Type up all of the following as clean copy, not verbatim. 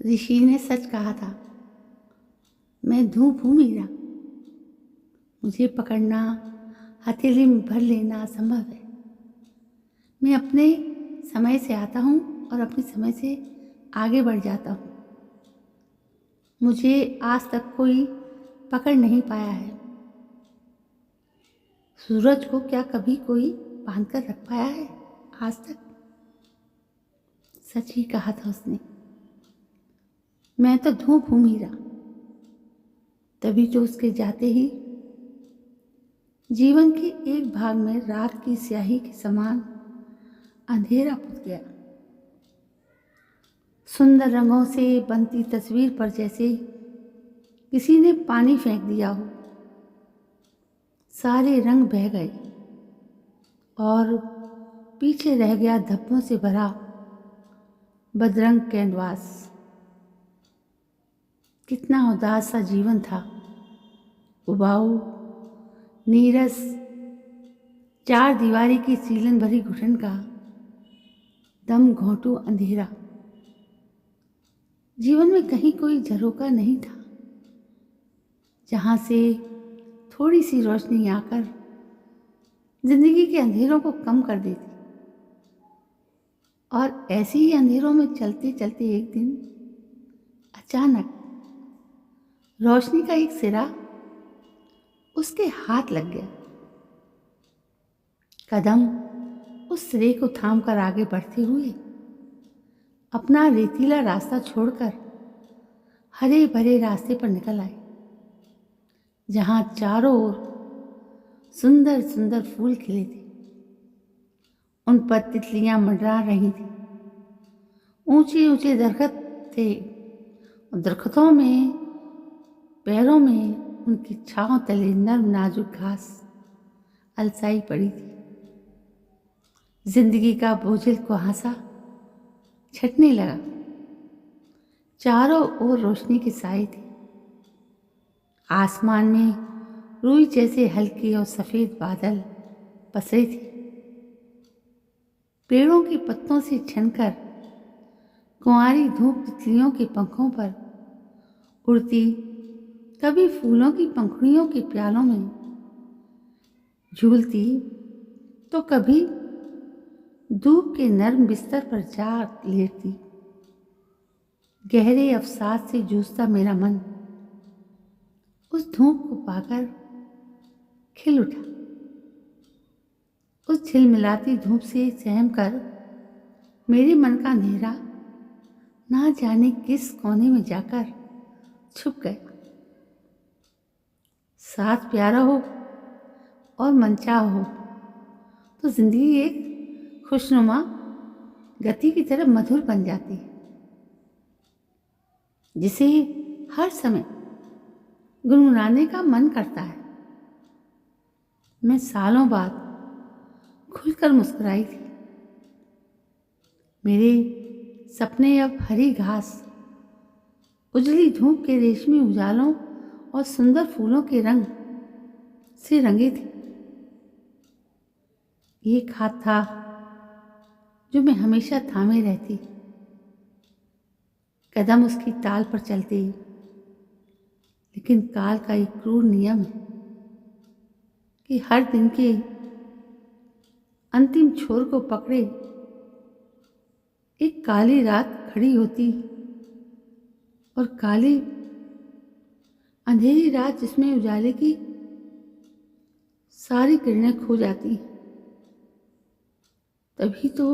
ऋषि ने सच कहा था। मैं धूप हूँ मीरा। मुझे पकड़ना, हथेली में भर लेना असंभव है। मैं अपने समय से आता हूँ और अपने समय से आगे बढ़ जाता हूँ। मुझे आज तक कोई पकड़ नहीं पाया है। सूरज को क्या कभी कोई बांध कर रख पाया है आज तक? सच ही कहा था उसने। मैं तो धूप हूँ मीरा। तभी तो उसके जाते ही जीवन के एक भाग में रात की स्याही के समान अंधेरा पुत गया। सुंदर रंगों से बनती तस्वीर पर जैसे किसी ने पानी फेंक दिया हो। सारे रंग बह गए और पीछे रह गया धब्बों से भरा बदरंग कैनवास। कितना उदास सा जीवन था। उबाऊ, नीरस, चार दीवारी की सीलन भरी घुटन का दम घोंटू अंधेरा। जीवन में कहीं कोई झरोका नहीं था जहां से थोड़ी सी रोशनी आकर जिंदगी के अंधेरों को कम कर देती। और ऐसे ही अंधेरों में चलते चलते एक दिन अचानक रोशनी का एक सिरा उसके हाथ लग गया। कदम उस सिरे को थाम कर आगे बढ़ते हुए अपना रेतीला रास्ता छोड़कर हरे भरे रास्ते पर निकल आए, जहां चारों ओर सुंदर सुंदर फूल खिले थे। उन पर तितलियां मंडरा रही थी। ऊंचे ऊंचे दरख्त थे और दरख्तों में पैरों में उनकी छांव तले नर्म नाजुक घास अलसाई पड़ी थी। जिंदगी का बोझिल कुहासा छटने लगा। चारों ओर रोशनी के साए थे। आसमान में रुई जैसे हल्के और सफेद बादल पसरे थे। पेड़ों के पत्तों से छनकर कुंवारी धूप तितलियों के पंखों पर उड़ती, कभी फूलों की पंखुड़ियों के प्यालों में झूलती तो कभी धूप के नर्म बिस्तर पर जा लेटती। गहरे अवसाद से जूझता मेरा मन उस धूप को पाकर खिल उठा। उस झिलमिलाती धूप से सहम कर मेरे मन का अंधेरा ना जाने किस कोने में जाकर छुप गया। साथ प्यारा हो और मनचाहा हो तो जिंदगी एक खुशनुमा गति की तरह मधुर बन जाती है, जिसे हर समय गुनगुनाने का मन करता है। मैं सालों बाद खुलकर मुस्कुराई थी। मेरे सपने अब हरी घास, उजली धूप के रेशमी उजालों और सुंदर फूलों के रंग से रंगे थे। एक हाथ था जो मैं हमेशा थामे रहती। कदम उसकी ताल पर चलते, लेकिन काल का एक क्रूर नियम है कि हर दिन के अंतिम छोर को पकड़े एक काली रात खड़ी होती और काली अंधेरी रात जिसमें उजाले की सारी किरणें खो जाती। तभी तो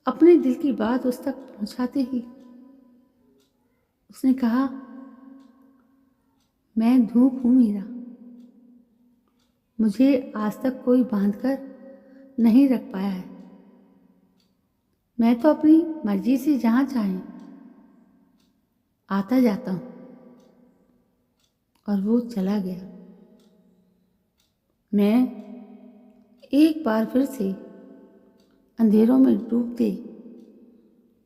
अपने दिल की बात उस तक पहुंचाते ही उसने कहा, मैं धूप हूं मीरा। मुझे आज तक कोई बांधकर नहीं रख पाया है। मैं तो अपनी मर्जी से जहां चाहे आता जाता हूं। और वो चला गया। मैं एक बार फिर से अंधेरों में डूबते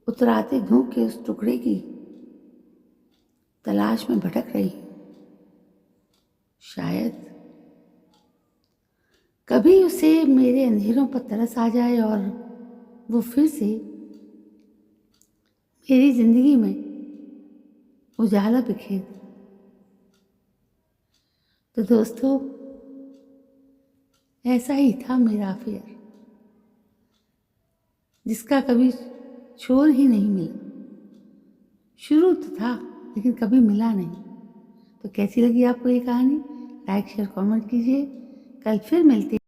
उतराते धूप के उस टुकड़े की तलाश में भटक रही। शायद कभी उसे मेरे अंधेरों पर तरस आ जाए और वो फिर से मेरी जिंदगी में उजाला बिखेर दी। तो दोस्तों, ऐसा ही था मेरा अफेयर, जिसका कभी छोर ही नहीं मिला। शुरू तो था लेकिन कभी मिला नहीं। तो कैसी लगी आपको ये कहानी? लाइक शेयर कमेंट कीजिए। कल फिर मिलते